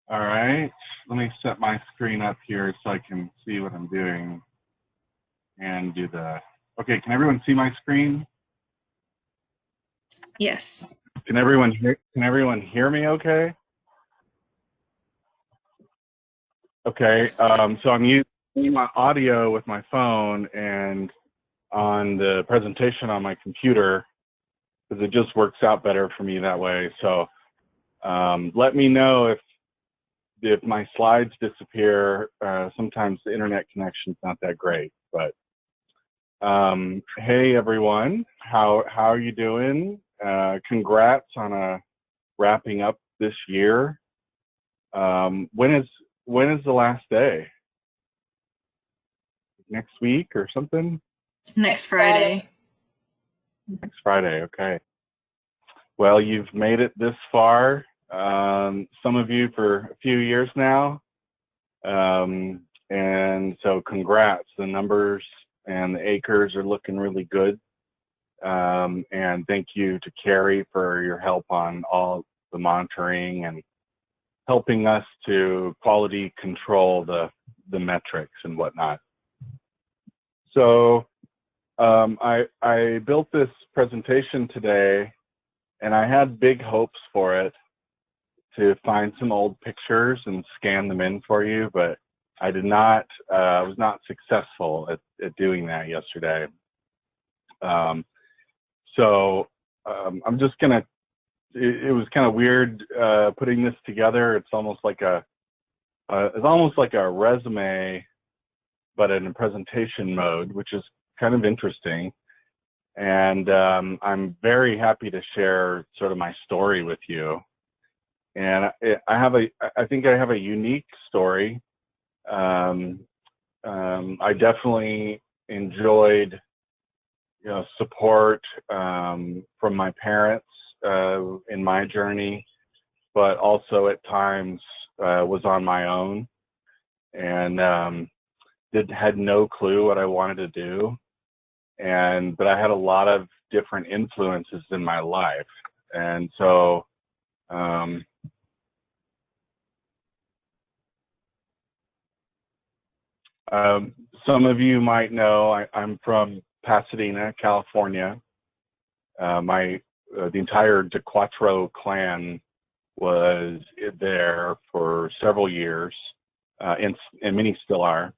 All right, let me set my screen up here so I can see what I'm doing and do the, okay, can everyone see my screen? Yes. Can everyone hear me okay? Okay, so I'm using my audio with my phone and on the presentation on my computer because it just works out better for me that way. So let me know if my slides disappear. Sometimes the internet connection's not that great, but hey everyone, how are you doing? Congrats on wrapping up this year. When is the last day? Next week or something? Next Friday. Next Friday, okay. Well, you've made it this far. Some of you for a few years now. And so congrats, the numbers and the acres are looking really good. And thank you to Carrie for your help on all the monitoring and helping us to quality control the metrics and whatnot. So I built this presentation today and I had big hopes for it to find some old pictures and scan them in for you, but I did not, was not successful at doing that yesterday. So I'm just gonna, it was kind of weird putting this together. It's almost like a resume, but in a presentation mode, which is kind of interesting. And I'm very happy to share sort of my story with you. And I think I have a unique story. I definitely enjoyed, support from my parents in my journey, but also at times was on my own and had no clue what I wanted to do. But I had a lot of different influences in my life. And so some of you might know I'm from Pasadena, California. The entire DeQuattro clan was there for several years, and many still are.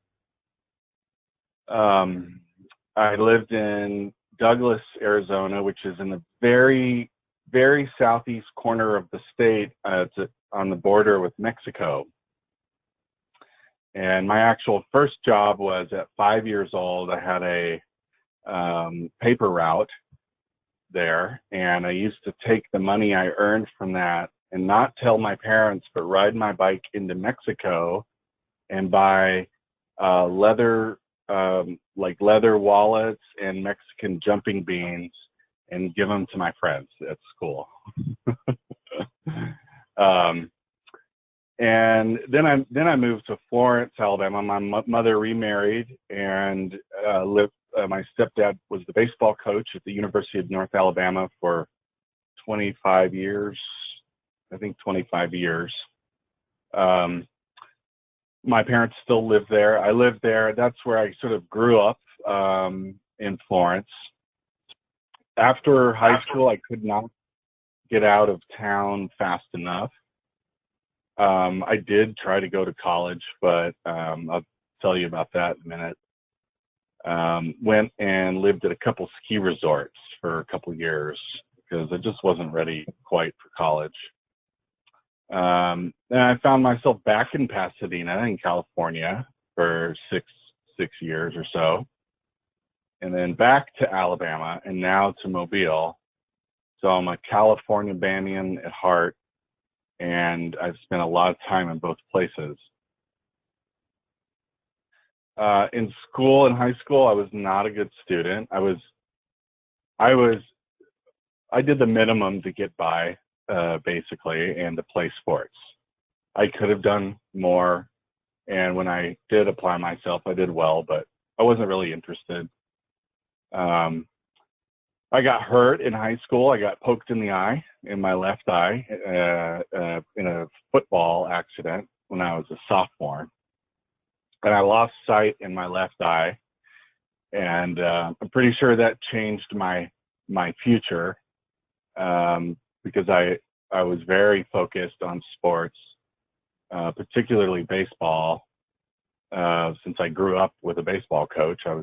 I lived in Douglas, Arizona, which is in the very, very southeast corner of the state. It's on the border with Mexico. And my actual first job was at 5 years old. I had a paper route there, and I used to take the money I earned from that and not tell my parents, but ride my bike into Mexico and buy leather wallets and Mexican jumping beans and give them to my friends at school. And then I moved to Florence, Alabama. My mother remarried and my stepdad was the baseball coach at the University of North Alabama for 25 years, I think 25 years. My parents still live there. I lived there. That's where I sort of grew up in Florence. After high school, I could not get out of town fast enough. I did try to go to college, but I'll tell you about that in a minute. Went and lived at a couple ski resorts for a couple years because I just wasn't ready quite for college. And I found myself back in Pasadena in California for six years or so, and then back to Alabama and now to Mobile. So I'm a California Banyan at heart, and I've spent a lot of time in both places. In school, in high school, I was not a good student. I did the minimum to get by, basically, and to play sports. I could have done more, and when I did apply myself, I did well, but I wasn't really interested. I got hurt in high school. I got poked in the eye, in my left eye, in a football accident when I was a sophomore. And I lost sight in my left eye. And I'm pretty sure that changed my future, because I was very focused on sports, particularly baseball. Since I grew up with a baseball coach, I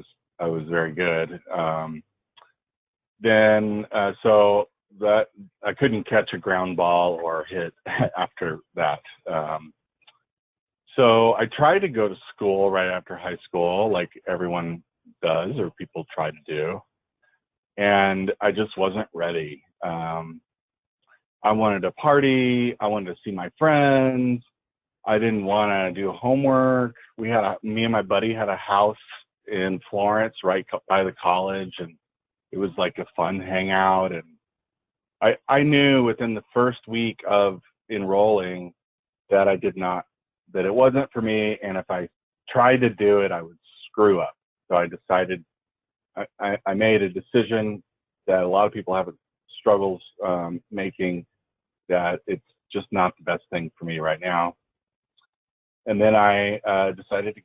was very good. So that I couldn't catch a ground ball or hit after that. So I tried to go to school right after high school, like everyone does or people try to do, and I just wasn't ready. I wanted to party. I wanted to see my friends. I didn't want to do homework. Me and my buddy had a house in Florence right by the college, and it was like a fun hangout. And I knew within the first week of enrolling that that it wasn't for me. And if I tried to do it, I would screw up. So I decided, I made a decision that a lot of people have struggles making, that it's just not the best thing for me right now. And then I decided to,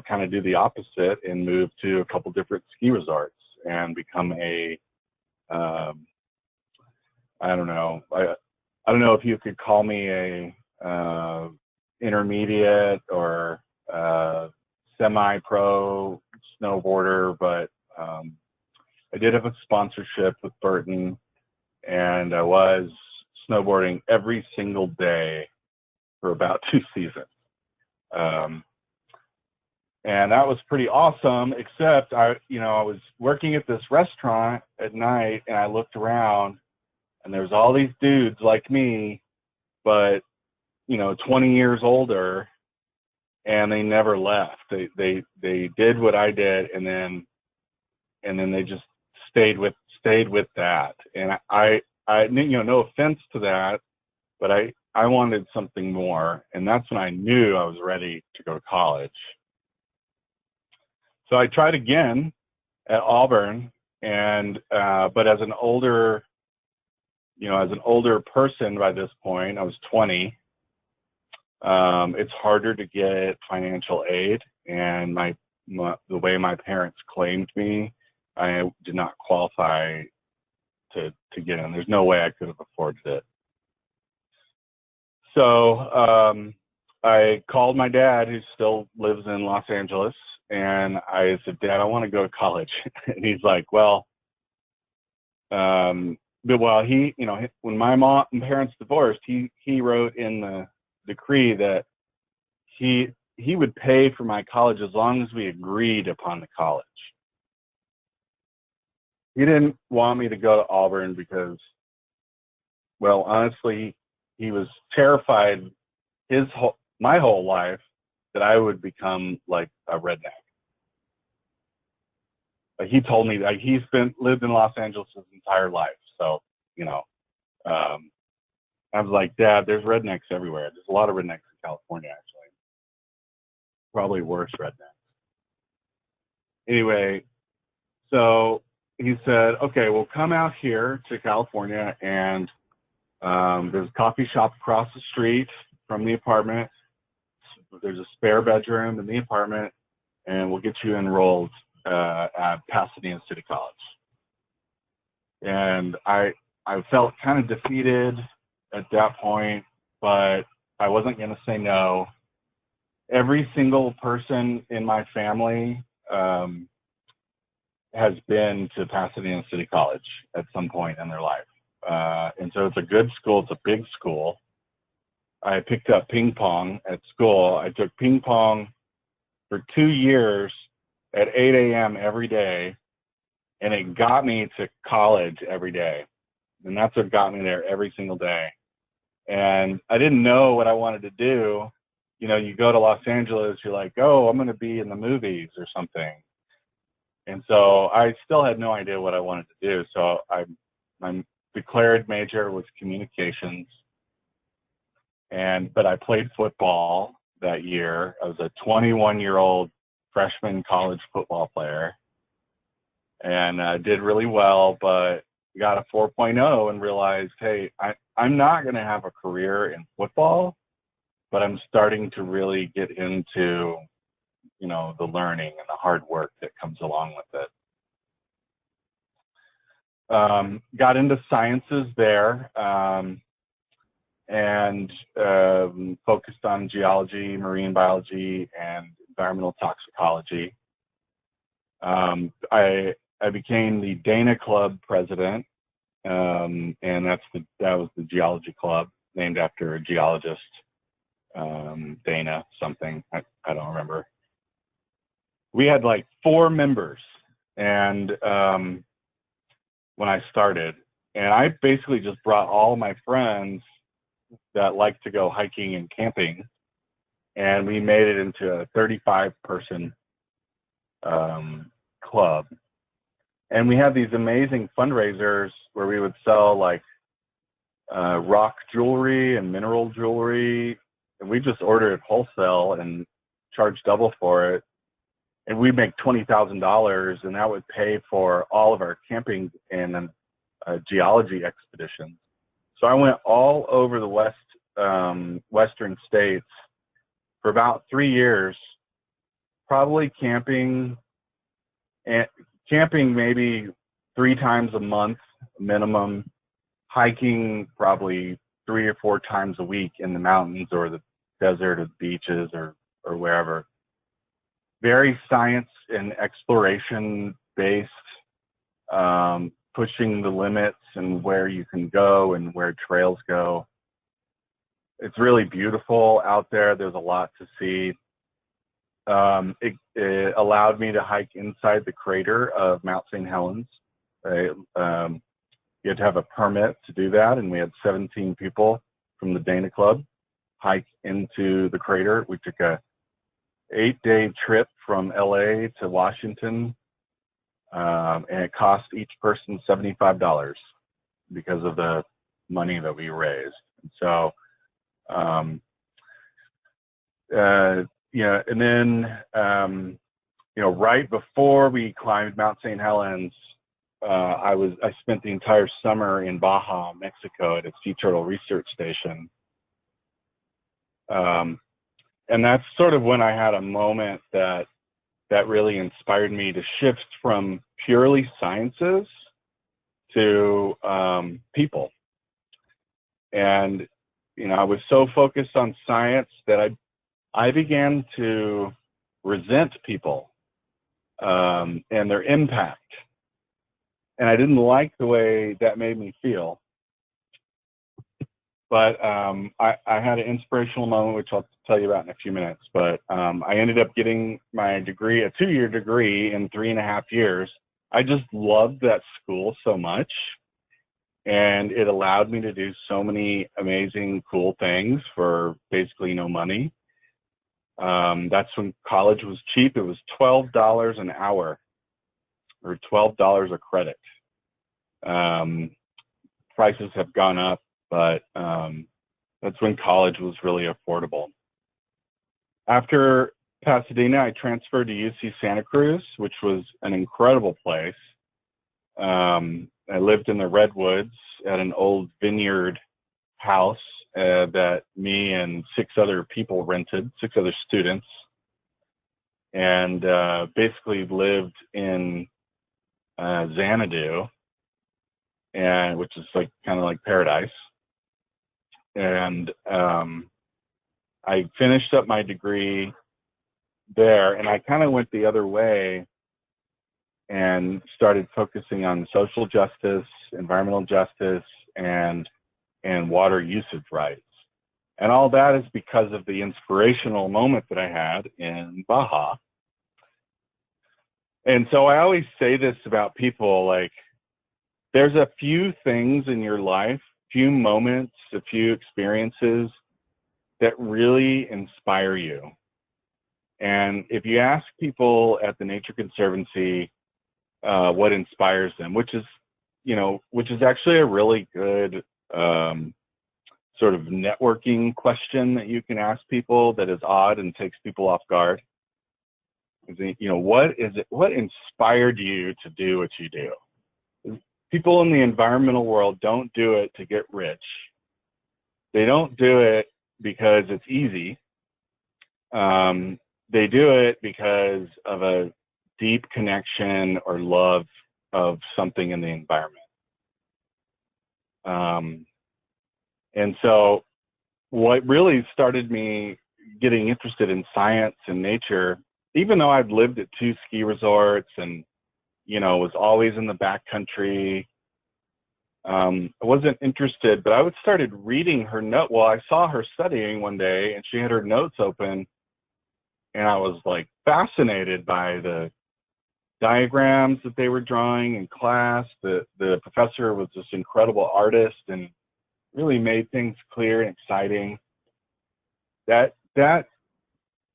kind of do the opposite and move to a couple different ski resorts and become I don't know. I don't know if you could call me a intermediate or semi-pro snowboarder, but I did have a sponsorship with Burton, and I was snowboarding every single day for about 2 seasons. And that was pretty awesome, except I was working at this restaurant at night, and I looked around and there was all these dudes like me, but 20 years older, and they never left. They did what I did, and then they just stayed with that. And I no offense to that, but I wanted something more, and that's when I knew I was ready to go to college. So I tried again at Auburn, and but as an older person by this point, I was 20. It's harder to get financial aid, and the way my parents claimed me, I did not qualify to get in. There's no way I could have afforded it. So I called my dad, who still lives in Los Angeles, and I said, "Dad, I want to go to college." And he's like, "Well, he, when my parents divorced, he wrote in the decree that he would pay for my college as long as we agreed upon the college. He didn't want me to go to Auburn because, well, honestly, he was terrified my whole life that I would become like a redneck. He told me that he's lived in Los Angeles his entire life. So, I was like, "Dad, there's rednecks everywhere. There's a lot of rednecks in California, actually. Probably worse rednecks." Anyway, so he said, "Okay, we'll come out here to California, and there's a coffee shop across the street from the apartment. There's a spare bedroom in the apartment, and we'll get you enrolled at Pasadena City College." And I felt kind of defeated at that point, but I wasn't going to say no. Every single person in my family has been to Pasadena City College at some point in their life. And so it's a good school. It's a big school. I picked up ping pong at school. I took ping pong for 2 years at 8 a.m. every day, and it got me to college every day. And that's what got me there every single day. And I didn't know what I wanted to do. You go to Los Angeles, you're like, "Oh, I'm going to be in the movies or something." And so I still had no idea what I wanted to do. So my declared major was communications. But I played football that year. I was a 21-year-old freshman college football player. and did really well, but got a 4.0 and realized, hey, I'm not going to have a career in football, but I'm starting to really get into, the learning and the hard work that comes along with it. Got into sciences there, and focused on geology, marine biology, and environmental toxicology. I became the Dana Club president, and that was the geology club, named after a geologist, Dana something, I don't remember. We had like 4 members, and when I started, and I basically just brought all my friends that like to go hiking and camping, and we made it into a 35-person club. And we had these amazing fundraisers where we would sell like rock jewelry and mineral jewelry, and we just ordered it wholesale and charged double for it. And we'd make $20,000, and that would pay for all of our camping and geology expeditions. So I went all over the western states for about 3 years, probably camping maybe 3 times a month minimum, hiking probably 3 or 4 times a week in the mountains or the desert or the beaches or wherever. Very science and exploration based, pushing the limits and where you can go and where trails go. It's really beautiful out there. There's a lot to see. It allowed me to hike inside the crater of Mount St. Helens. You had to have a permit to do that, and we had 17 people from the Dana Club hike into the crater. We took a 8-day trip from LA to Washington, and it cost each person $75 because of the money that we raised. And so, and then, right before we climbed Mount St. Helens, I spent the entire summer in Baja, Mexico, at a sea turtle research station. And that's sort of when I had a moment that really inspired me to shift from purely sciences to people. And, I was so focused on science that I began to resent people and their impact. And I didn't like the way that made me feel. But I had an inspirational moment, which I'll tell you about in a few minutes. But I ended up getting my degree, a 2-year degree in 3.5 years. I just loved that school so much. And it allowed me to do so many amazing, cool things for basically no money. That's when college was cheap. It was $12 an hour, or $12 a credit. Prices have gone up, but that's when college was really affordable. After Pasadena, I transferred to UC Santa Cruz, which was an incredible place. I lived in the Redwoods at an old vineyard house that me and 6 other people rented, 6 other students, and basically lived in Xanadu, and which is kind of like paradise. And I finished up my degree there, and I kind of went the other way and started focusing on social justice, environmental justice, and water usage rights. And all that is because of the inspirational moment that I had in Baja. And so I always say this about people, there's a few things in your life, few moments, a few experiences that really inspire you. And if you ask people at the Nature Conservancy what inspires them, which is actually a really good sort of networking question that you can ask people that is odd and takes people off guard. What is it? What inspired you to do what you do? People in the environmental world don't do it to get rich. They don't do it because it's easy. They do it because of a deep connection or love of something in the environment. And so what really started me getting interested in science and nature, even though I'd lived at 2 ski resorts and, was always in the backcountry, I wasn't interested, but I started reading her note. Well, I saw her studying one day and she had her notes open, and I was like fascinated by the diagrams that they were drawing in class. The professor was this incredible artist and really made things clear and exciting. That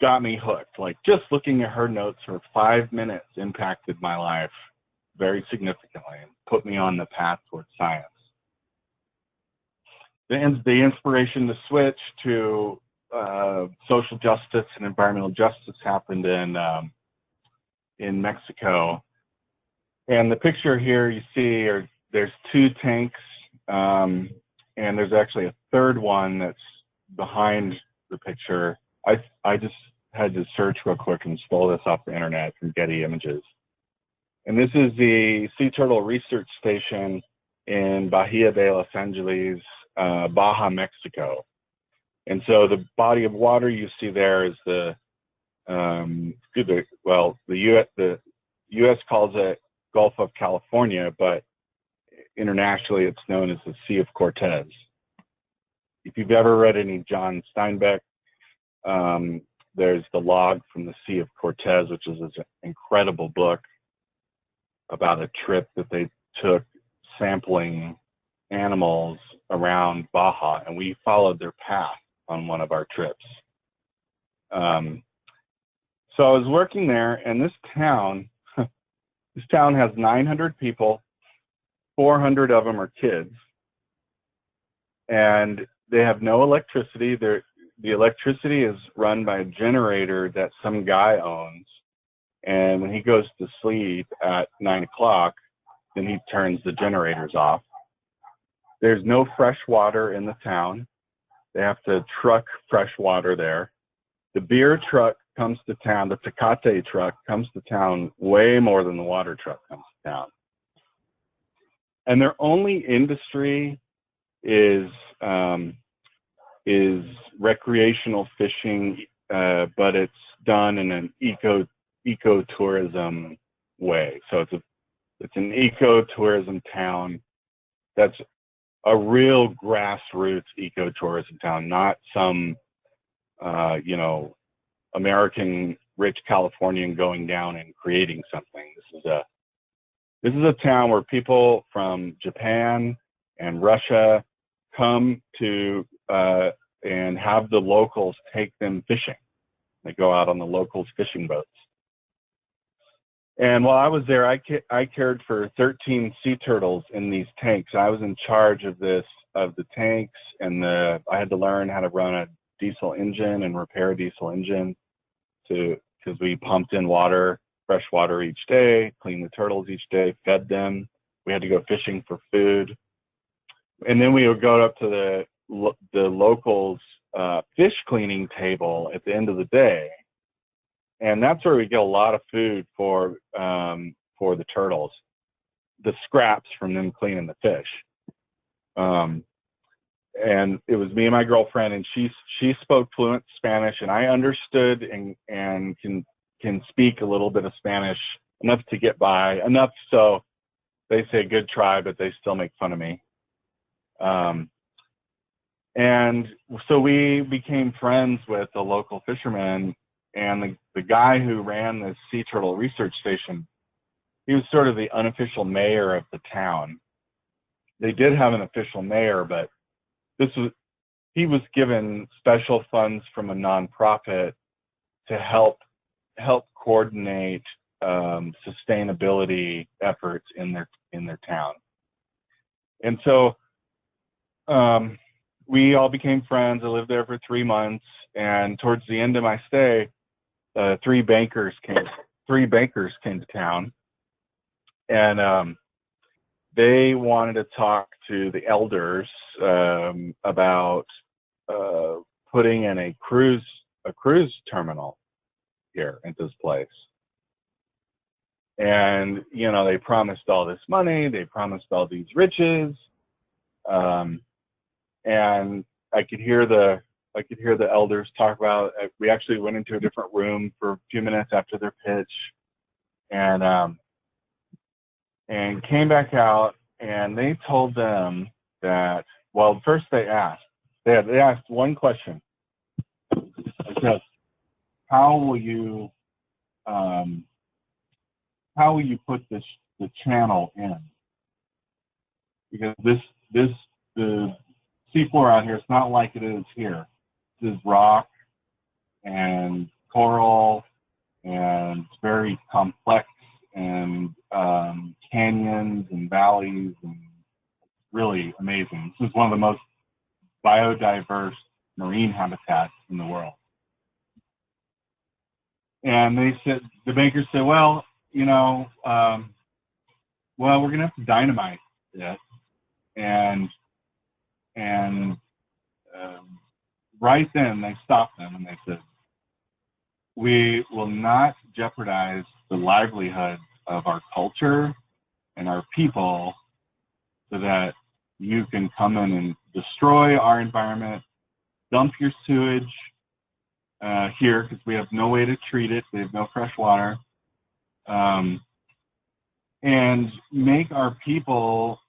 got me hooked. Like, just looking at her notes for 5 minutes impacted my life very significantly and put me on the path towards science. The inspiration to switch to social justice and environmental justice happened in Mexico. And the picture here you see there's 2 tanks, and there's actually a third one that's behind the picture. I just had to search real quick and stole this off the internet from Getty Images. And this is the Sea Turtle Research Station in Bahia de Los Angeles, Baja, Mexico. And so the body of water you see there is the U.S. calls it Gulf of California, but internationally it's known as the Sea of Cortez. If you've ever read any John Steinbeck, there's the log from the Sea of Cortez, which is an incredible book about a trip that they took sampling animals around Baja, and we followed their path on one of our trips. So I was working there, and this town has 900 people, 400 of them are kids, and they have no electricity. The electricity is run by a generator that some guy owns, and when he goes to sleep at 9 o'clock, then he turns the generators off. There's no fresh water in the town. They have to truck fresh water there. The beer truck comes to town, the Tecate truck comes to town way more than the water truck comes to town. And their only industry is recreational fishing, but it's done in an ecotourism way. So it's an ecotourism town that's a real grassroots ecotourism town, not some American rich Californian going down and creating something. This is a town where people from Japan and Russia come to and have the locals take them fishing. They go out on the locals' fishing boats. And while I was there, I cared for 13 sea turtles in these tanks. I was in charge of the tanks, and I had to learn how to run a diesel engine and repair a diesel engine because we pumped in fresh water each day, cleaned the turtles each day, fed them. We had to go fishing for food. And then we would go up to the locals' fish cleaning table at the end of the day. And that's where we get a lot of food for the turtles, the scraps from them cleaning the fish. And it was me and my girlfriend, and she spoke fluent Spanish, and I understood and can speak a little bit of Spanish, enough to get by, enough so they say good try, but they still make fun of me. And so we became friends with the local fishermen, and the guy who ran the Sea Turtle Research Station, he was sort of the unofficial mayor of the town. They did have an official mayor, but he was given special funds from a nonprofit to help coordinate sustainability efforts in their town. And so we all became friends. I lived there for 3 months, and towards the end of my stay, three bankers came to town, and they wanted to talk to the elders about putting in a cruise terminal here at this place. And they promised all this money, they promised all these riches, and I could hear the elders talk about. We actually went into a different room for a few minutes after their pitch, and came back out, and they told them that. Well, first they asked one question. They said, "How will you put the channel in? Because the seafloor out here, it's not like it is here. This is rock and coral, and it's very complex, and canyons and valleys, and really amazing. This is one of the most biodiverse marine habitats in the world." And the bankers said, well, we're going to have to dynamite it. And right then they stopped them and they said, we will not jeopardize the livelihood of our culture and our people so that you can come in and destroy our environment, dump your sewage here because we have no way to treat it. We have no fresh water. And make our people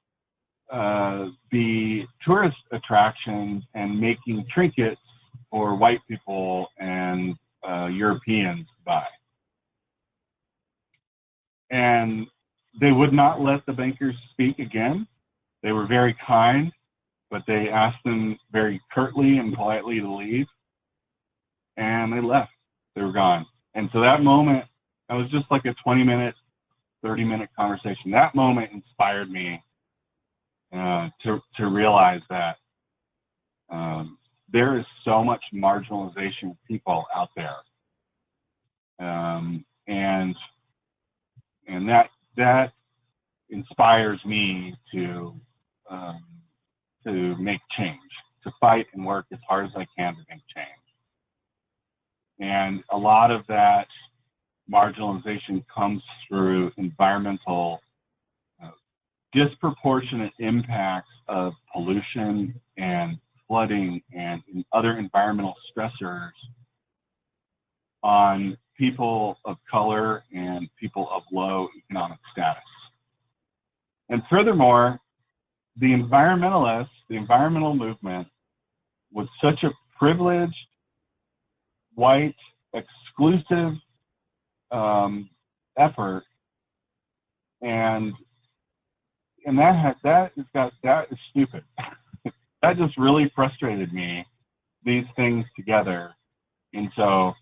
be tourist attractions and making trinkets for white people and Europeans to buy. And they would not let the bankers speak again. They were very kind, but they asked them very curtly and politely to leave. And they left. They were gone. And so that moment, that was just like a 20-minute, 30-minute conversation. That moment inspired me to realize that there is so much marginalization of people out there, and that inspires me to make change, to fight and work as hard as I can to make change. And a lot of that marginalization comes through environmental disproportionate impacts of pollution and flooding and other environmental stressors on people of color and people of low economic status. And furthermore, the environmentalists, the environmental movement, was such a privileged, white, exclusive effort, and that is stupid. That just really frustrated me, these things together. And so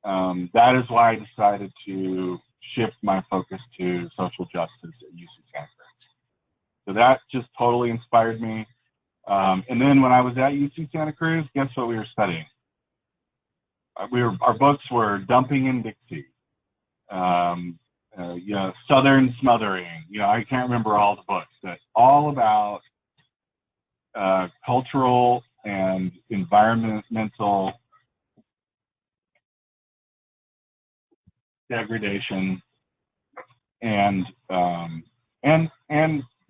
that is why I decided to shift my focus to social justice at UC Santa Cruz. So that just totally inspired me. And then when I was at UC Santa Cruz, guess what we were studying? Our books were Dumping in Dixie, Southern Smothering. I can't remember all the books, but all about cultural and environmental degradation and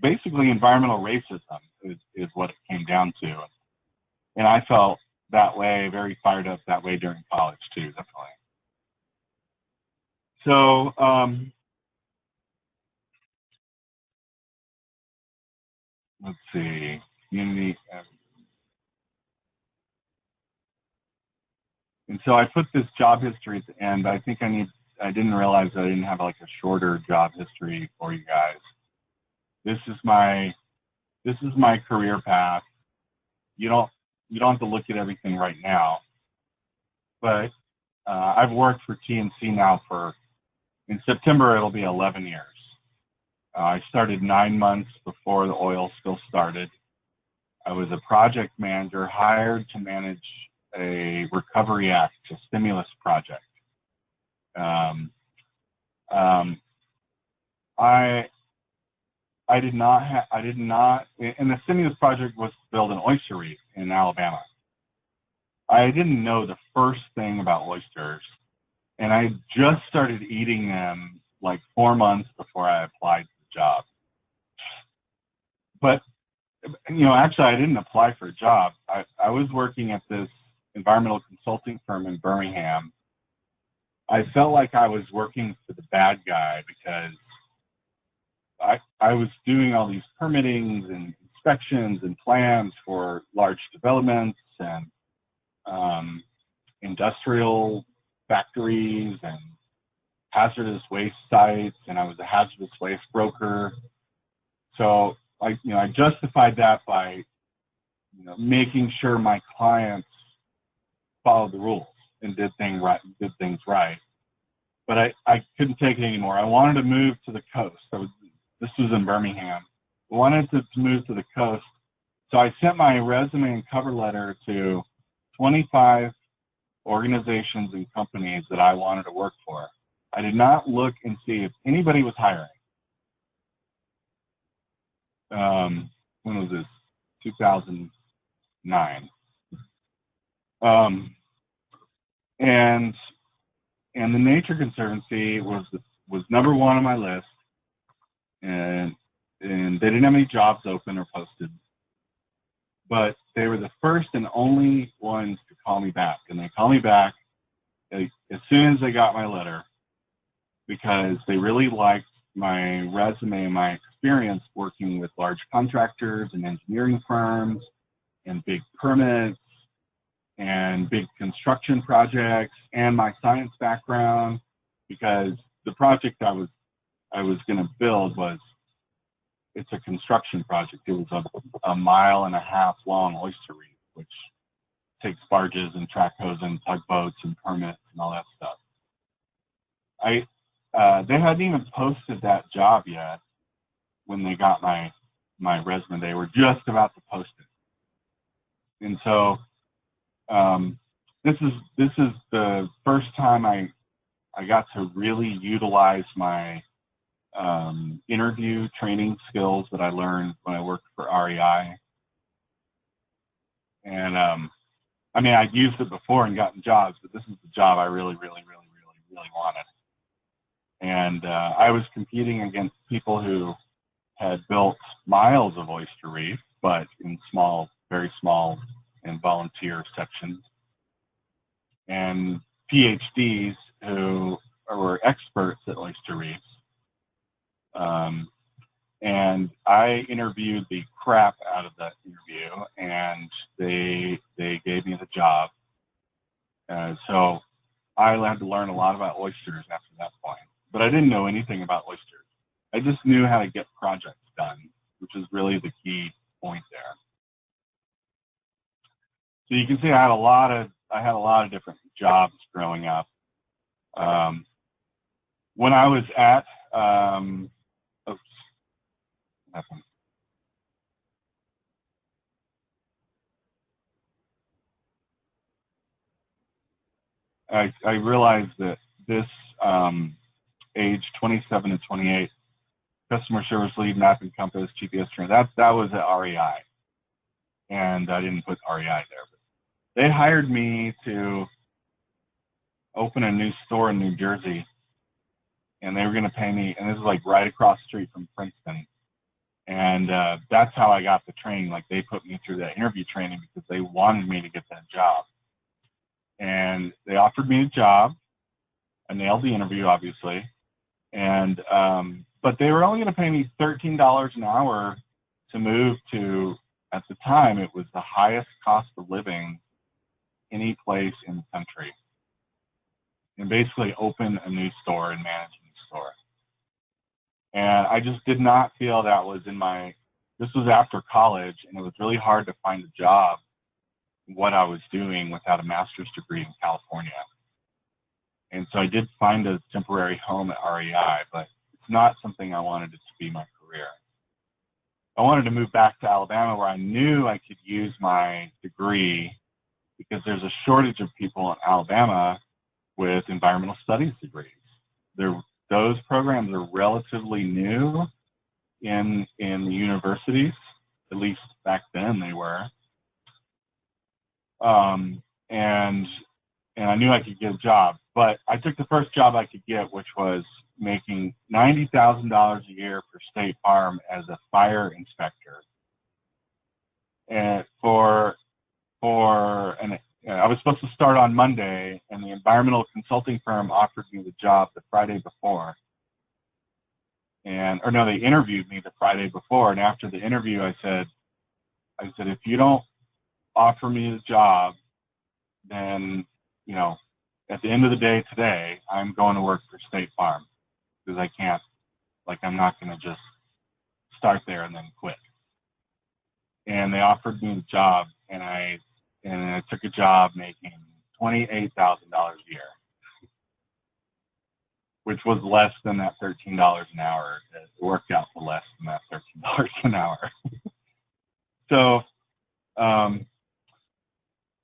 basically environmental racism is what it came down to. And I felt that way, very fired up that way during college too, definitely. So let's see, community. And so I put this job history at the end. I think I didn't realize that I didn't have like a shorter job history for you guys. This is my career path. You don't have to look at everything right now, but I've worked for TNC now in September, it'll be 11 years. I started 9 months before the oil spill started. I was a project manager hired to manage a Recovery Act, a stimulus project. Um, um, I did not and the stimulus project was to build an oyster reef in Alabama. I didn't know the first thing about oysters, and I just started eating them like 4 months before I applied to the job. But, actually I didn't apply for a job. I was working at this environmental consulting firm in Birmingham. I felt like I was working for the bad guy because I was doing all these permittings and inspections and plans for large developments and industrial factories and hazardous waste sites, and I was a hazardous waste broker. So I justified that by making sure my clients followed the rules and did things right. But I couldn't take it anymore. I wanted to move to the coast. This was in Birmingham. I wanted to move to the coast. So I sent my resume and cover letter to 25 organizations and companies that I wanted to work for. I did not look and see if anybody was hiring. When was this? 2009. And the Nature Conservancy was number one on my list, and they didn't have any jobs open or posted, but they were the first and only ones to call me back, and they called me back as soon as they got my letter because they really liked my resume and my experience working with large contractors and engineering firms and big permits and big construction projects and my science background, because the project I was going to build it's a construction project. It was a 1.5 mile long oyster reef, which takes barges and track hose and tugboats and permits and all that stuff. They hadn't even posted that job yet when they got my resume. They were just about to post it. And so this is the first time I got to really utilize my interview training skills that I learned when I worked for REI. And I'd used it before and gotten jobs, but this is the job I really, really, really, really, really wanted. And I was competing against people who had built miles of oyster reef, but in small, very small and volunteer sections, and PhDs who were experts at oyster reefs. And I interviewed the crap out of that interview, and they gave me the job. So I had to learn a lot about oysters after that point, but I didn't know anything about oysters. I just knew how to get projects done, which is really the key point there. So you can see I had a lot of different jobs growing up. When I was at I realized that this age 27 to 28, customer service lead, map and compass, GPS trainer, that was at REI, and I didn't put REI there. But they hired me to open a new store in New Jersey, and they were going to pay me, and this is like right across the street from Princeton. And that's how I got the training. Like, they put me through that interview training because they wanted me to get that job. And they offered me a job. I nailed the interview, obviously. And but they were only going to pay me $13 an hour to move to, at the time, it was the highest cost of living any place in the country, and basically open a new store and manage a new store. And I just did not feel that was this was after college, and it was really hard to find a job, what I was doing, without a master's degree in California. And so I did find a temporary home at REI, but it's not something I wanted it to be my career. I wanted to move back to Alabama, where I knew I could use my degree, because there's a shortage of people in Alabama with environmental studies degrees. Those programs are relatively new in the universities, at least back then they were. And I knew I could get a job, but I took the first job I could get, which was making $90,000 a year for State Farm as a fire inspector. And I was supposed to start on Monday, and the environmental consulting firm offered me the job the Friday before. They interviewed me the Friday before, and after the interview, I said, if you don't offer me the job, then, at the end of the day today, I'm going to work for State Farm, because I can't, I'm not going to just start there and then quit. And they offered me the job, and I took a job making $28,000 a year, which was less than that $13 an hour. It worked out for less than that $13 an hour. So,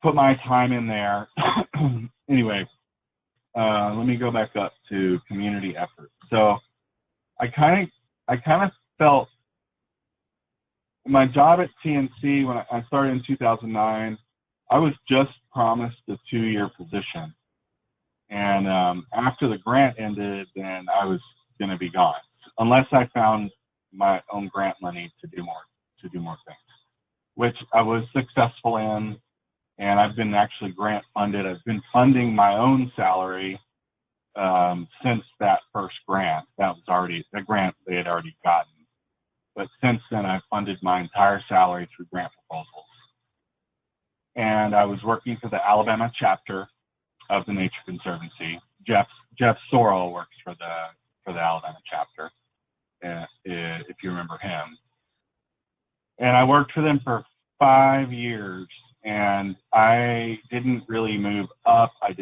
put my time in there. Anyway, let me go back up to community effort. So I kind of felt my job at TNC, when I started in 2009, I was just promised a 2-year position. And after the grant ended, then I was going to be gone, unless I found my own grant money to do more things, which I was successful in. And I've been actually grant funded. I've been funding my own salary since that first grant. That was already the grant they had already gotten. But since then, I've funded my entire salary through grant proposals. And I was working for the Alabama chapter of the Nature Conservancy. Jeff Sorrell works for the Alabama chapter, if you remember him. And I worked for them for 5 years, and I didn't really move up. I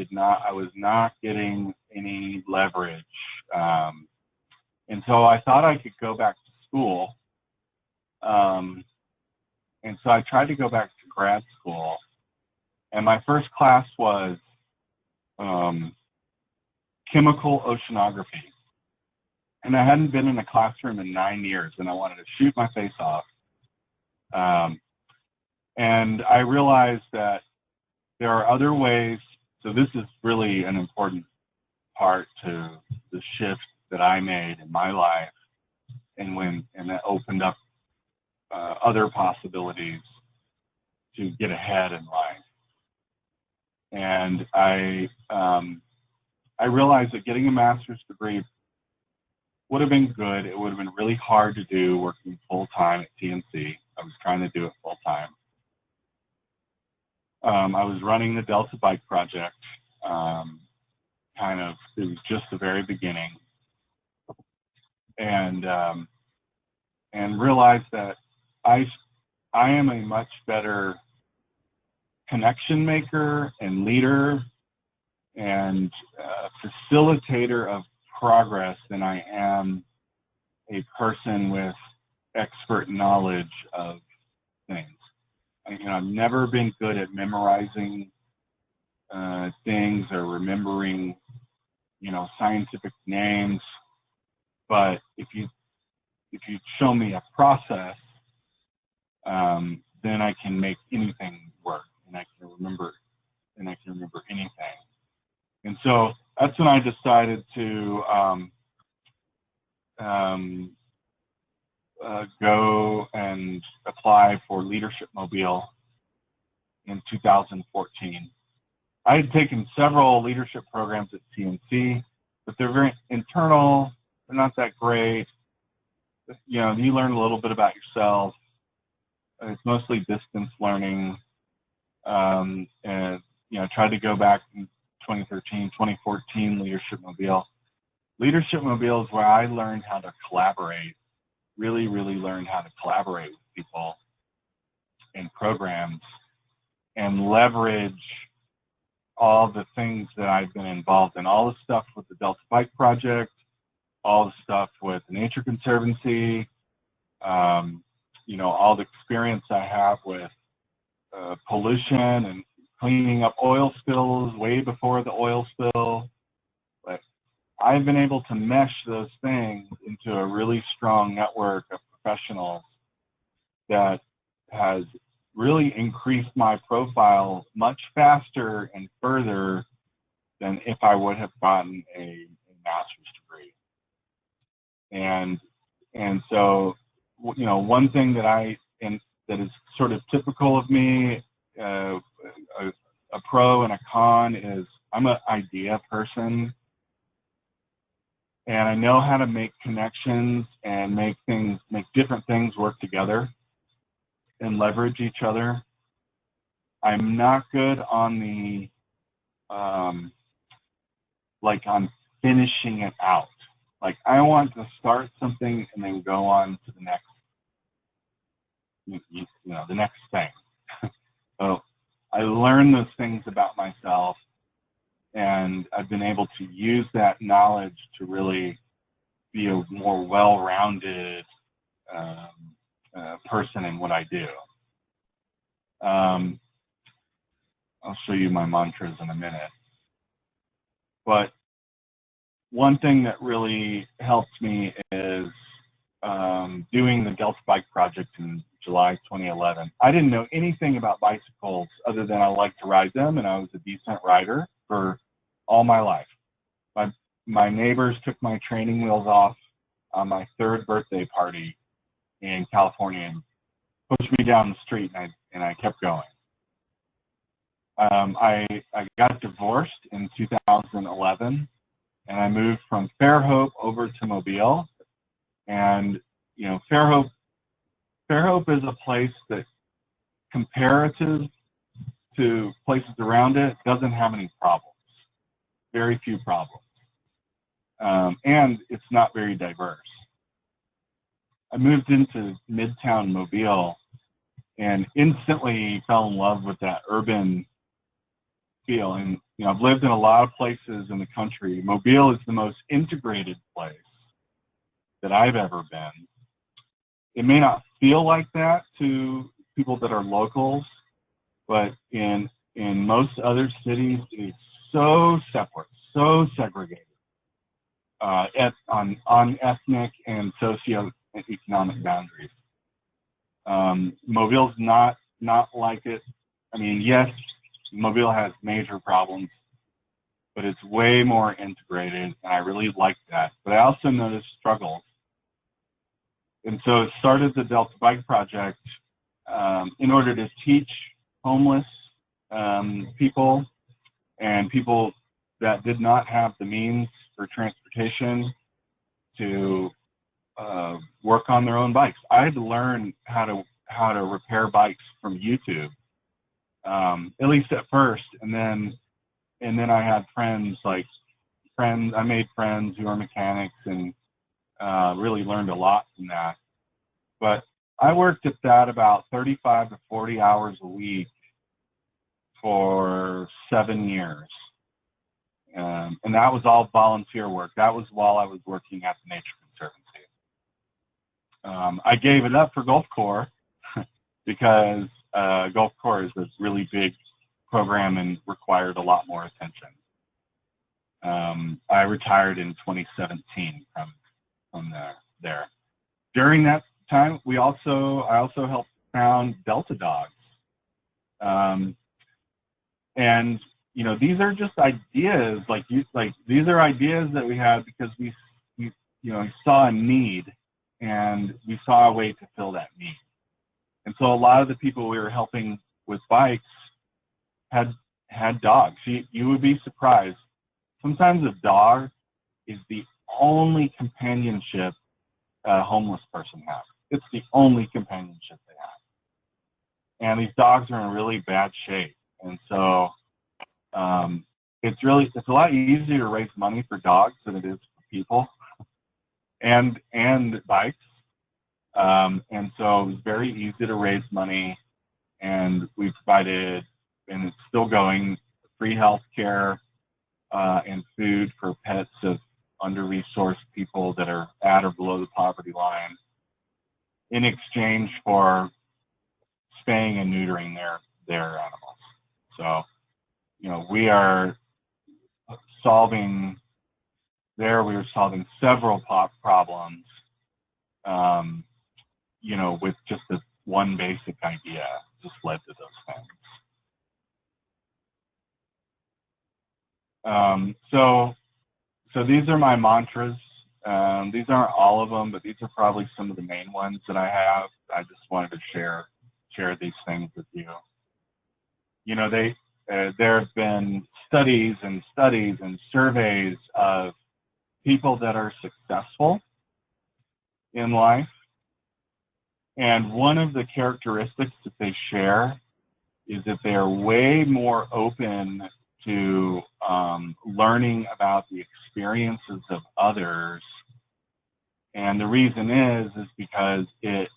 was not getting any leverage. And so I thought I could go back to school. And so I tried to go back to grad school, and my first class was chemical oceanography. And I hadn't been in a classroom in 9 years, and I wanted to shoot my face off. And I realized that there are other ways. So this is really an important part to the shift that I made in my life, and that opened up other possibilities to get ahead in life. And I realized that getting a master's degree would have been good. It would have been really hard to do working full time at TNC. I was trying to do it full time. I was running the Delta Bike Project. It was just the very beginning, and realized that I am a much better connection maker and leader and facilitator of progress than I am a person with expert knowledge of things. I've never been good at memorizing things or remembering, scientific names. But if you show me a process, then I can make anything work, and I can remember anything. And so that's when I decided to go and apply for Leadership Mobile in 2014. I had taken several leadership programs at TNC, but they're very internal. They're not that great. You learn a little bit about yourself. It's mostly distance learning. And, tried to go back in 2013, 2014, Leadership Mobile. Leadership Mobile is where I learned how to collaborate, really, really learned how to collaborate with people in programs and leverage all the things that I've been involved in, all the stuff with the Delta Bike Project, all the stuff with the Nature Conservancy, all the experience I have with pollution and cleaning up oil spills way before the oil spill. But I've been able to mesh those things into a really strong network of professionals that has really increased my profile much faster and further than if I would have gotten a master's degree. And so, you know, one thing that that is sort of typical of me, a pro and a con, is I'm an idea person, and I know how to make connections and make different things work together and leverage each other. I'm not good on the like on finishing it out. Like, I want to start something and then go on to the next, the next thing. So I learned those things about myself, and I've been able to use that knowledge to really be a more well-rounded person in what I do. I'll show you my mantras in a minute. But one thing that really helped me is doing the Delta Bike Project in July 2011. I didn't know anything about bicycles other than I liked to ride them, and I was a decent rider for all my life. My neighbors took my training wheels off on my 3rd birthday party in California and pushed me down the street, and I kept going. I got divorced in 2011, and I moved from Fairhope over to Mobile. And, you know, Fairhope is a place that, comparative to places around it, doesn't have any problems. Very few problems. And it's not very diverse. I moved into Midtown Mobile and instantly fell in love with that urban feel. And, you know, I've lived in a lot of places in the country. Mobile is the most integrated place that I've ever been. It may not feel like that to people that are locals, but in most other cities, it's so separate, so segregated on ethnic and socio-economic boundaries. Mobile's not like it. I mean, yes, Mobile has major problems, but it's way more integrated, and I really like that. But I also noticed struggles. And so I started the Delta Bike Project in order to teach homeless people and people that did not have the means for transportation to work on their own bikes. I had to learn how to repair bikes from YouTube, at least at first, and then I had I made friends who are mechanics, and really learned a lot from that. But I worked at that about 35 to 40 hours a week for 7 years. And that was all volunteer work. That was while I was working at the Nature Conservancy. I gave it up for Gulf Corps because Gulf Corps is a really big program and required a lot more attention. I retired in 2017 from there. During that time, I also helped found Delta Dogs. And you know, these are just ideas, these are ideas that we had because we saw a need, and we saw a way to fill that need. And so a lot of the people we were helping with bikes had dogs. You would be surprised. Sometimes a dog is the only companionship a homeless person has. It's the only companionship they have. And these dogs are in really bad shape. And so it's a lot easier to raise money for dogs than it is for people and bikes. And so it was very easy to raise money, and we provided, and it's still going, free health care and food for pets of under-resourced people that are at or below the poverty line, in exchange for spaying and neutering their animals. So, you know, we are solving several problems, you know, with just this one basic idea just led to those things. So these are my mantras. These aren't all of them, but these are probably some of the main ones that I have. I just wanted to share these things with you. You know, there have been studies and surveys of people that are successful in life, and one of the characteristics that they share is that they are way more open to learning about the experiences of others. And the reason is because it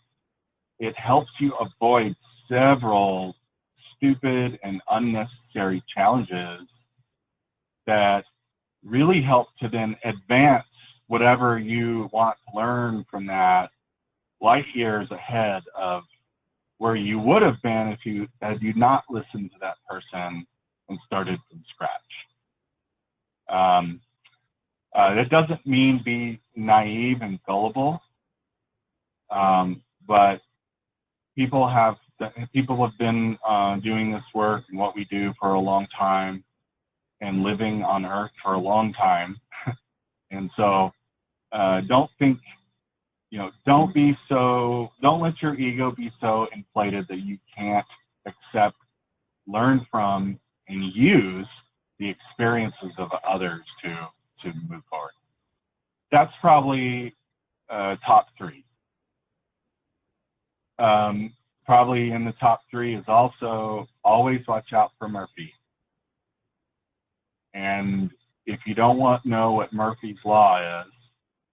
helps you avoid several stupid and unnecessary challenges that really help to then advance whatever you want to learn from that light years ahead of where you would have been had you not listened to that person and started from scratch. That doesn't mean be naive and gullible, but people have been doing this work and what we do for a long time and living on Earth for a long time. And so don't let your ego be so inflated that you can't accept, learn from, and use the experiences of others to move forward. That's probably top three. Probably in the top three is also always watch out for Murphy. And if you don't know what Murphy's Law is,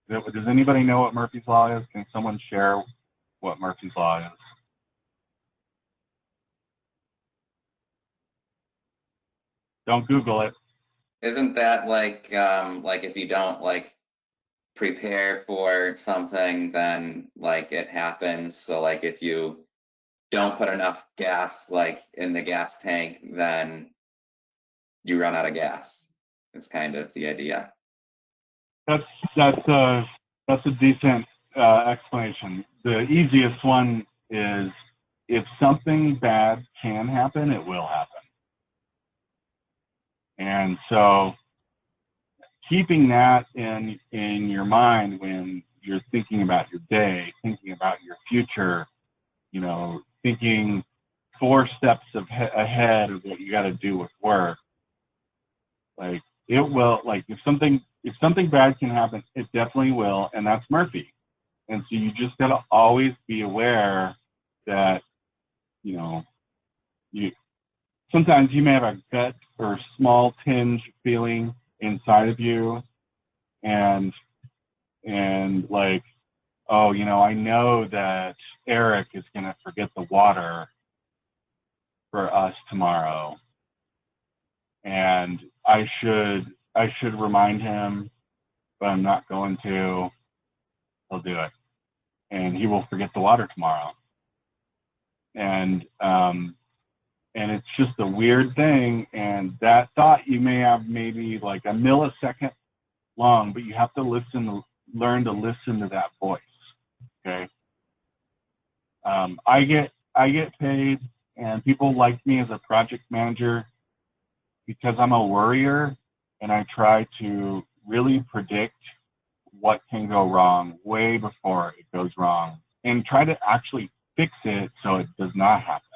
does anybody know what Murphy's Law is? Can someone share what Murphy's Law is? Don't Google it. Isn't that like if you don't like prepare for something, then like it happens? So like if you don't put enough gas like in the gas tank, then you run out of gas. It's kind of the idea. That's a decent explanation. The easiest one is if something bad can happen, it will happen. And so keeping that in your mind when you're thinking about your day, thinking about your future, you know, thinking 4 steps ahead of what you got to do with work, like it will, like if something bad can happen, it definitely will, and that's Murphy. And so you just got to always be aware that, you know, sometimes you may have a gut or small tinge feeling inside of you, and like, oh, you know, I know that Eric is going to forget the water for us tomorrow, and I should remind him, but I'm not going to. He'll do it, and he will forget the water tomorrow. And it's just a weird thing, and that thought you may have maybe like a millisecond long, but you have to learn to listen to that voice. Okay. I get paid, and people like me as a project manager because I'm a worrier, and I try to really predict what can go wrong way before it goes wrong, and try to actually fix it so it does not happen.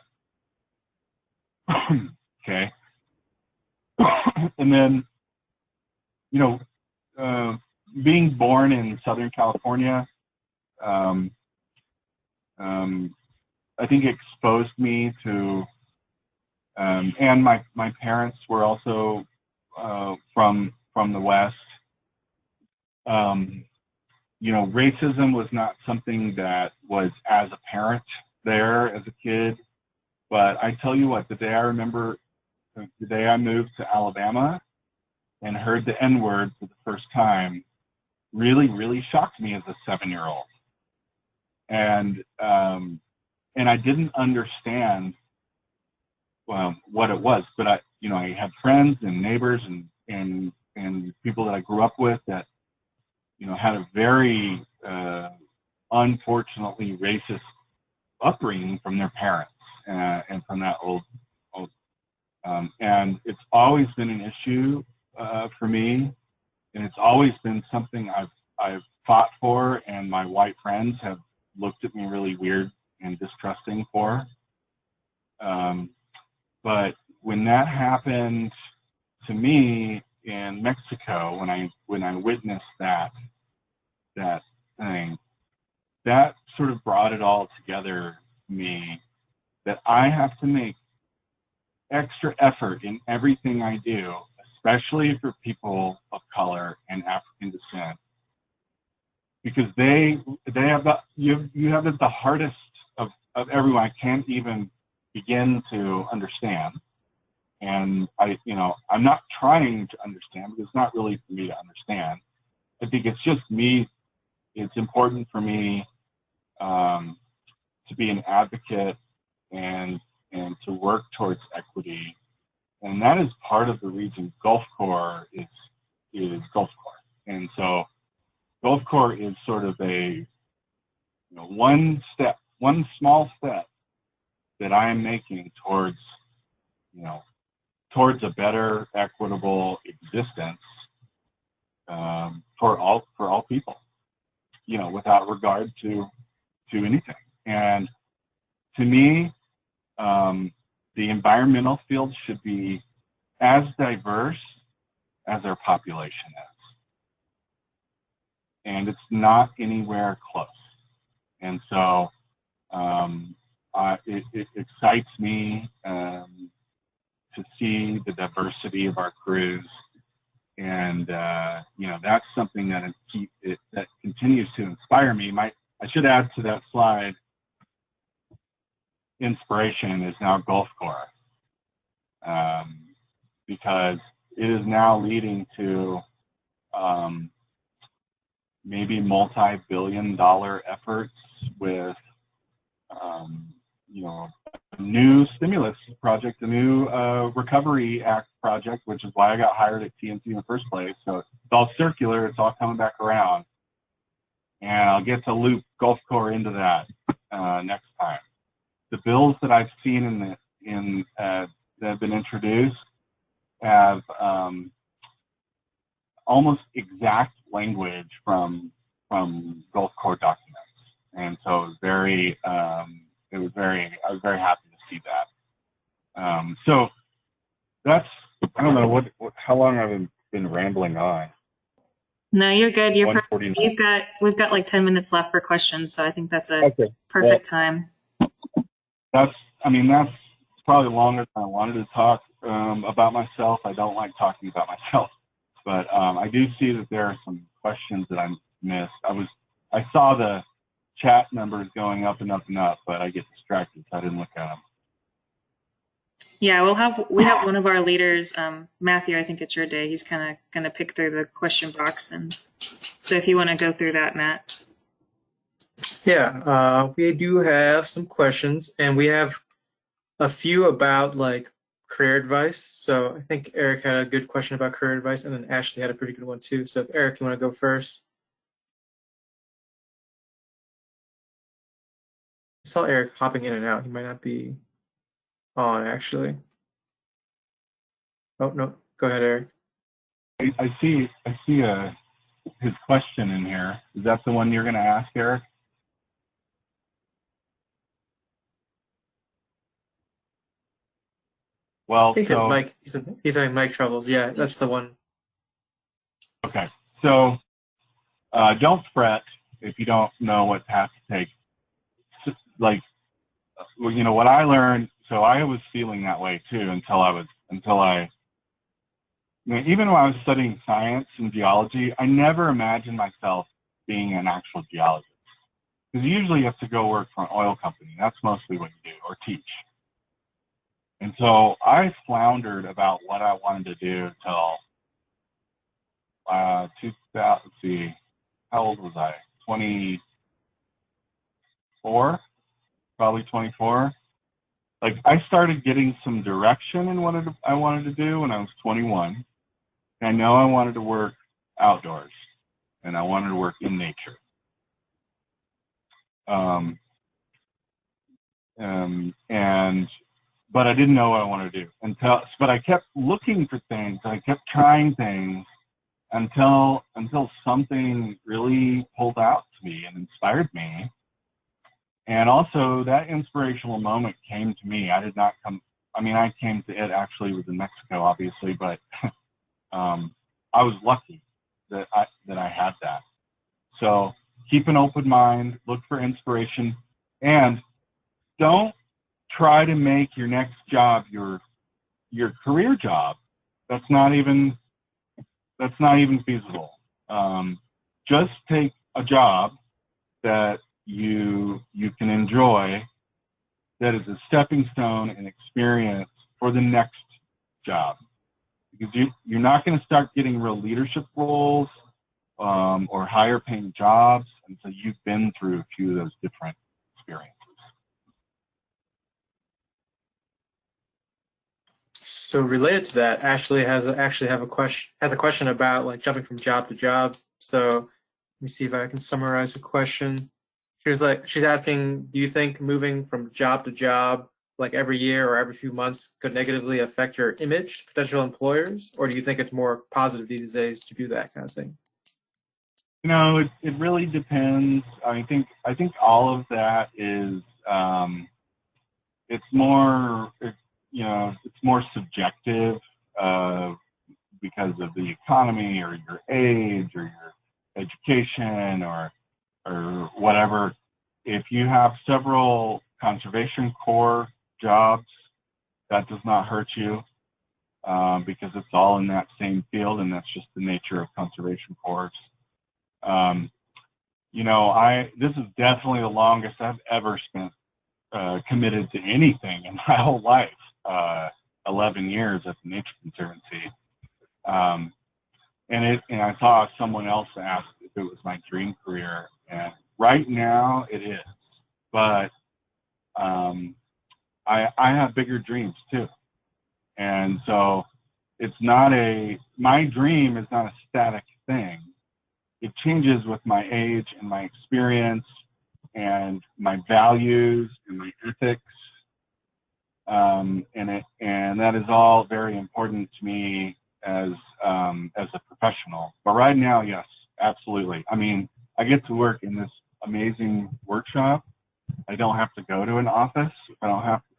Okay. And then, you know, being born in Southern California, I think exposed me to, and my parents were also from the West. You know, racism was not something that was as apparent there as a kid. But I tell you what, the day I moved to Alabama and heard the N-word for the first time really, really shocked me as a 7-year-old. And I didn't understand what it was. But I had friends and neighbors and people that I grew up with that, had a very unfortunately racist upbringing from their parents and from that old and it's always been an issue for me, and it's always been something I've fought for, and my white friends have looked at me really weird and distrusting for. But when that happened to me in Mexico, when I witnessed that thing, that sort of brought it all together to me that I have to make extra effort in everything I do, especially for people of color and African descent, because they have you have it the hardest of everyone. I can't even begin to understand, and I'm not trying to understand because it's not really for me to understand. I think it's just me. It's important for me to be an advocate and to work towards equity, and that is part of the reason Gulf Corps is Gulf Corps. And so Gulf Corps is sort of a one small step that I am making towards towards a better, equitable existence for all people, without regard to anything. And to me, the environmental field should be as diverse as our population is. And it's not anywhere close. And so it excites me to see the diversity of our crews. And, that's something that continues to inspire me. I should add to that slide, inspiration is now Gulf Corps, because it is now leading to maybe multi-billion-dollar efforts with a new stimulus project, a new Recovery Act project, which is why I got hired at TNT in the first place. So it's all circular, it's all coming back around, and I'll get to loop Gulf Corps into that next time. The bills that I've seen that have been introduced have almost exact language from Gulf Corps documents, and so I was very happy to see that. So that's, I don't know how long I've been rambling on. No, you're good. You're perfect. 149. We've got like 10 minutes left for questions, so I think that's a Okay. perfect time. That's probably longer than I wanted to talk about myself. I don't like talking about myself, but I do see that there are some questions that I missed. I saw the chat numbers going up and up and up, but I get distracted, so I didn't look at them. Yeah, we have one of our leaders, Matthew. I think it's your day. He's kind of going to pick through the question box, and so if you want to go through that, Matt. Yeah, we do have some questions, and we have a few about like career advice. So I think Eric had a good question about career advice, and then Ashley had a pretty good one too. So if Eric, you want to go first? I saw Eric hopping in and out. He might not be on actually. Oh no, go ahead, Eric. I see his question in here. Is that the one you're going to ask, Eric? Well, I think his mic, he's having mic troubles. Yeah, that's the one. Okay, so don't fret if you don't know what path to take. Like, what I learned. So I was feeling that way too even when I was studying science and geology, I never imagined myself being an actual geologist. Because usually you have to go work for an oil company. That's mostly what you do, or teach. And so I floundered about what I wanted to do till 2000. Let's see, how old was I? 24, probably 24. like I started getting some direction in what I wanted to do when I was 21. I know I wanted to work outdoors, and I wanted to work in nature. But I didn't know what I wanted to do but I kept looking for things. I kept trying things until something really pulled out to me and inspired me. And also that inspirational moment came to me. I did not come. I mean, I came to it actually. It was in Mexico, obviously, but I was lucky that I had that. So keep an open mind, look for inspiration, and don't try to make your next job your career job. That's not even feasible. Just take a job that you can enjoy, that is a stepping stone and experience for the next job. Because you're not going to start getting real leadership roles or higher paying jobs until you've been through a few of those different experiences. So related to that, Ashley has a question about like jumping from job to job. So let me see if I can summarize the question. She's asking, do you think moving from job to job like every year or every few months could negatively affect your image to potential employers, or do you think it's more positive these days to do that kind of thing? You know, it really depends. I think all of that is it's more subjective because of the economy or your age or your education or whatever. If you have several conservation corps jobs, that does not hurt you because it's all in that same field, and that's just the nature of conservation corps. This is definitely the longest I've ever spent committed to anything in my whole life. 11 years at the Nature Conservancy. And I saw someone else ask if it was my dream career, and right now it is. But I have bigger dreams too, and so my dream is not a static thing. It changes with my age and my experience and my values and my ethics. And that is all very important to me as a professional. But right now, yes, absolutely. I mean, I get to work in this amazing workshop. I don't have to go to an office if I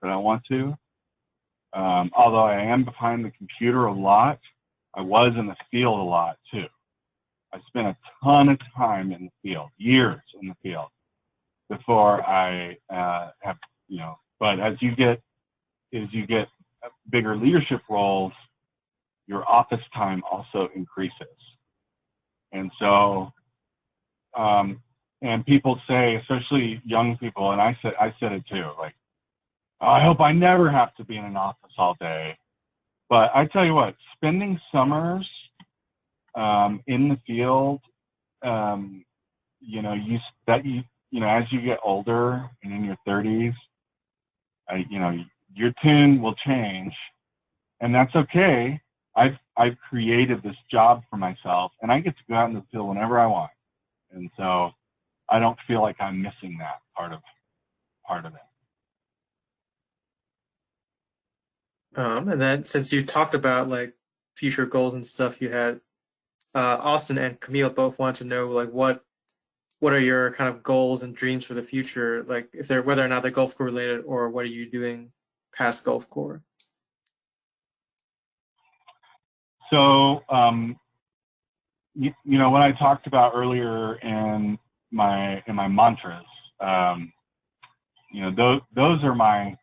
don't want to. Although I am behind the computer a lot, I was in the field a lot too. I spent a ton of time in the field, years in the field, before I have, but as you get bigger leadership roles, your office time also increases. And so, and people say, especially young people, and I said it too, like, oh, I hope I never have to be in an office all day. But I tell you what, spending summers in the field, as you get older and in your 30s, your tune will change, and that's okay. I've created this job for myself, and I get to go out in the field whenever I want, and so I don't feel like I'm missing that part of it. And then since you talked about like future goals and stuff you had, Austin and Camille both want to know like what are your kind of goals and dreams for the future, like if they're whether or not they're Gulf Corps related, or what are you doing past Gulf Corps? So, what I talked about earlier in my mantras, those are my,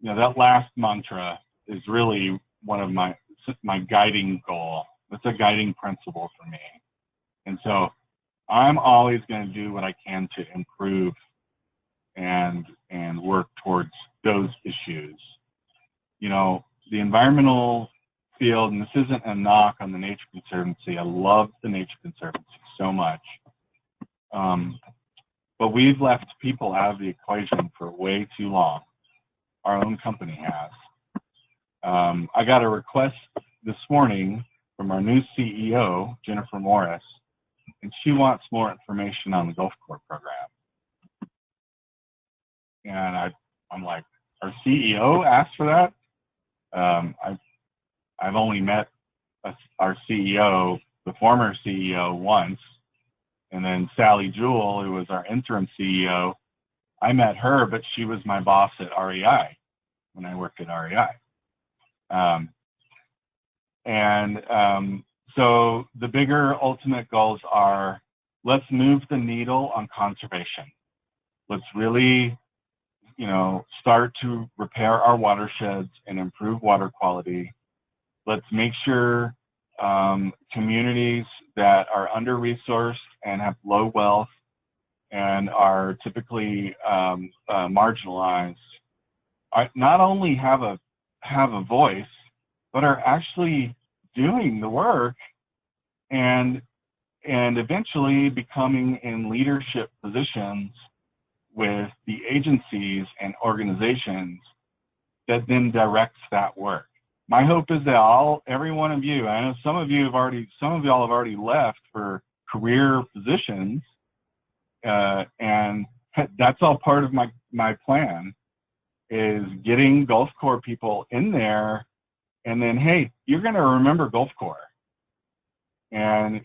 that last mantra is really one of my guiding goal. It's a guiding principle for me. And so I'm always going to do what I can to improve and work towards those issues. The environmental field, and this isn't a knock on the Nature Conservancy. I love the Nature Conservancy so much. But we've left people out of the equation for way too long. our own company has. I got a request this morning from our new CEO, Jennifer Morris, and she wants more information on the Gulf Corps program. And I'm like, our CEO asked for that? I've only met our CEO, the former CEO, once, and then Sally Jewell, who was our interim CEO, I met her, but she was my boss at REI when I worked at REI. So the bigger ultimate goals are, let's move the needle on conservation. Let's really, start to repair our watersheds and improve water quality. Let's make sure communities that are under-resourced and have low wealth and are typically marginalized not only have a voice, but are actually doing the work and eventually becoming in leadership positions with the agencies and organizations that then directs that work. My hope is that every one of you, I know some of y'all have already left for career positions, and that's all part of my plan, is getting Gulf Corps people in there, and then, hey, you're going to remember Gulf Corps. And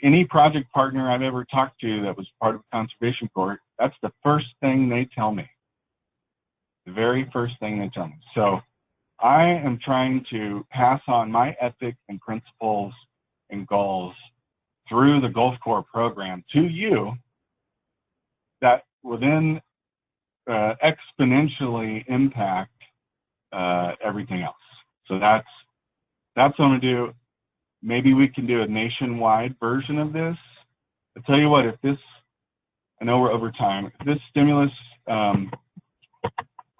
any project partner I've ever talked to that was part of Conservation Corps, that's the first thing they tell me. The very first thing they tell me. So I am trying to pass on my ethic and principles and goals through the Gulf Corps program to you that will then exponentially impact everything else. So that's what I'm going to do. Maybe we can do a nationwide version of this. I'll tell you what, I know we're over time, if this stimulus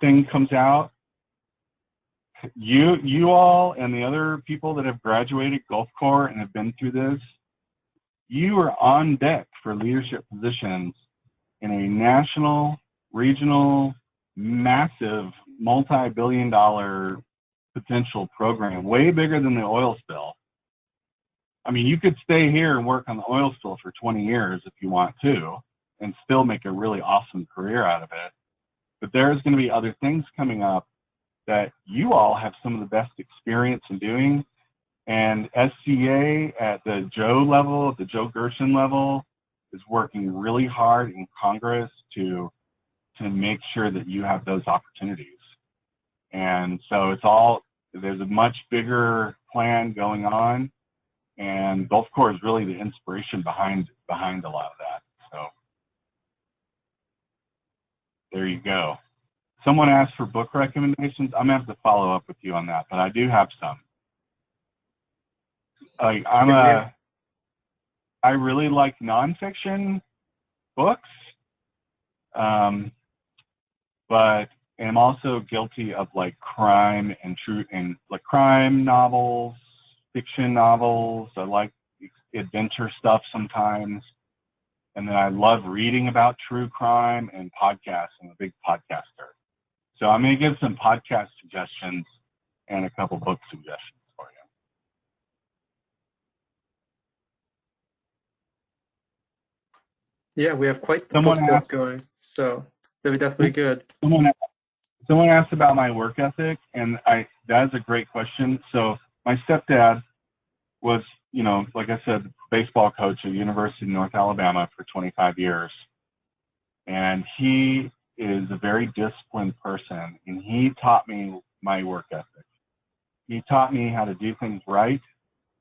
thing comes out, you all and the other people that have graduated Gulf Corps and have been through this, you are on deck for leadership positions in a national, regional, massive, multi-billion-dollar potential program, way bigger than the oil spill. I mean, you could stay here and work on the oil spill for 20 years if you want to, and still make a really awesome career out of it. But there's going to be other things coming up that you all have some of the best experience in doing. And SCA at the Joe level, at the Joe Gershon level, is working really hard in Congress to make sure that you have those opportunities. And so there's a much bigger plan going on. And Gulf Corps is really the inspiration behind a lot of that. So there you go. Someone asked for book recommendations. I'm gonna have to follow up with you on that, but I do have some. I really like nonfiction books, but am also guilty of like crime novels, fiction novels. I like adventure stuff sometimes. And then I love reading about true crime and podcasts. I'm a big podcaster. So I'm going to give some podcast suggestions and a couple book suggestions for you. Yeah, we have quite the book club going, so that'll be definitely good. Someone asked about my work ethic, and that is a great question. So my stepdad was, like I said, baseball coach at the University of North Alabama for 25 years. And he is a very disciplined person, and he taught me my work ethic. He taught me how to do things right